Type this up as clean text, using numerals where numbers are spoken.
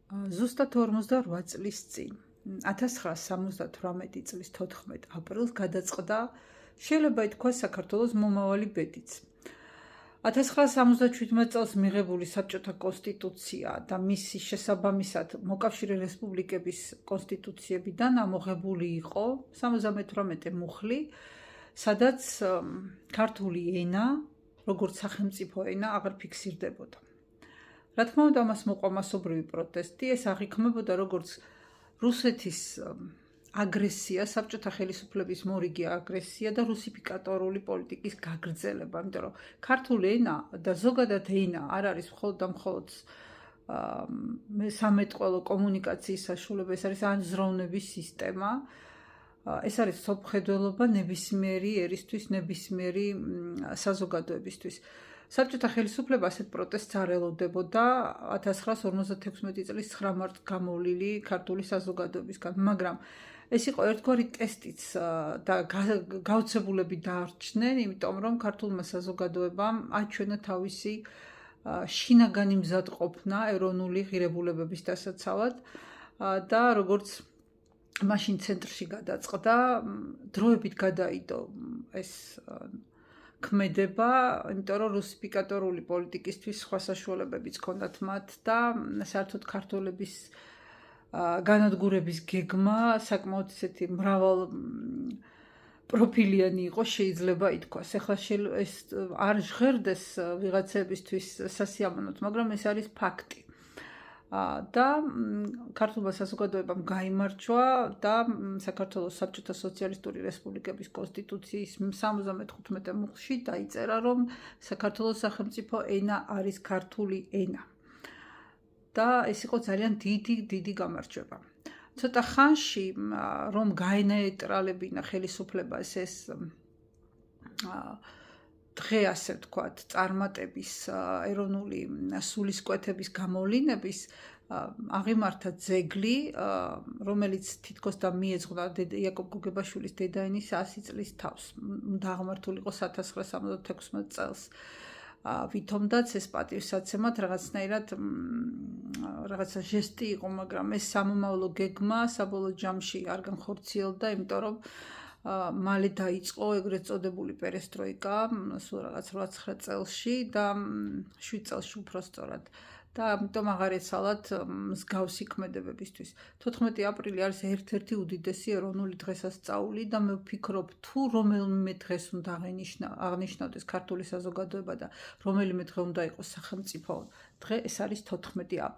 ზუსტად 58 წლის წინ 1978 წლის 14 აპრილს გადაწყდა შეიძლება ითქვას საქართველოს მომავალი ბედიც. 1977 წელს მიღებული საბჭოთა კონსტიტუცია და მისი შესაბამისად მოკავშირე რესპუბლიკების კონსტიტუციებიდან ამოღებული იყო 78 მუხლი, სადაც ქართული ენა, როგორც სახელმწიფო ენა, აღარ ფიქსირდებოდა. რა თქმა უნდა, მას მოყვა მასობრივი პროტესტი, ეს აღიქმებოდა როგორც რუსეთის აგრესია, საბჭოთა ხელისუფლების მორიგი აგრესია და რუსიფიკატორული პოლიტიკის გაგრძელება, იმიტომ რომ ქართული ენა და ზოგადად ენა არ არის მხოლოდ და მხოლოდ სამეთყველო კომუნიკაციის საშუალება, ეს არის აზროვნების სისტემა, ეს არის სოფხედველობა ნებისმიერი ერისთვის, ნებისმიერი საზოგადოებისთვის. საბჭოთა ხელისუფლება ასეთ პროტესტს არ ელოდებოდა 1956 წლის 9 მარტს გამოვლილი ქართული საზოგადოებისგან, მაგრამ ეს იყო ერთგვარი ტესტიც და გაოცებულები დაარჩნენ, იმიტომ რომ ქართულმა საზოგადოებამ აჩვენა თავისი შინაგანი მზადყოფნა ეროვნული ღირებულებების დასაცავად და როგორც მაშინ ცენტრში გადაწყდა, დროებით გადაიდო ეს ქმედება, იმიტომ რომ რუსიფიკატორული პოლიტიკისთვის სხვა საშუალებებიც ჰქონდათ მათ და საერთოდ ქართველების განადგურების გეგმა საკმაოდ ისეთი მრავალ პროფილიანი იყო, შეიძლება ითქვას. ეხლა ეს არ ჟღერდეს ვიღაცებისთვის სასიამოვნოდ, მაგრამ ეს არის ფაქტი. და ქართულმა საზოგადოებამ გაიმარჯვა და საქართველოს საბჭოთა სოციალისტური რესპუბლიკების კონსტიტუციის 75 მუხლში დაიწერა, რომ საქართველოს სახელმწიფო ენა არის ქართული ენა. და ეს იყო ძალიან დიდი გამარჯვება. ცოტა ხანში, რომ გაენეიტრალებინა ხელისუფლებას ეს დღე, ასე ვთქვათ, წარმატების ეროვნული სულისკვეთების გამოვლინების აღიმართა ძეგლი, რომელიც თითქოს და მიეძღვნა იაკობ გოგებაშვილის დედაენის 100 წლის თავს. დაღმართული იყო 1976 წელს. ვითომდაც ეს პატივსაცემად რაღაცნაირად რაღაცა ჟესტი იყო, მაგრამ ეს სამომავლო გეგმა საბოლოო ჯამში არ განხორციელდა, იმიტომ რომ მალე დაიწყო ეგრეთ წოდებული პერესტროიკა, სულ რაღაც 8-9 წელში და 7 წელში უფრო სწორად. და ამიტომ აღარ ეცალათ მსგავსი ქმედებებისთვის. 14 აპრილი არის ერთ-ერთი უდიდესი ეროვნული დღესასწაული და მე ვფიქრობ, თუ რომელიმე დღეს უნდა აღნიშნავდეს ქართული საზოგადოება და რომელიმე დღე უნდა იყოს სახელმწიფო დღე, ეს არის 14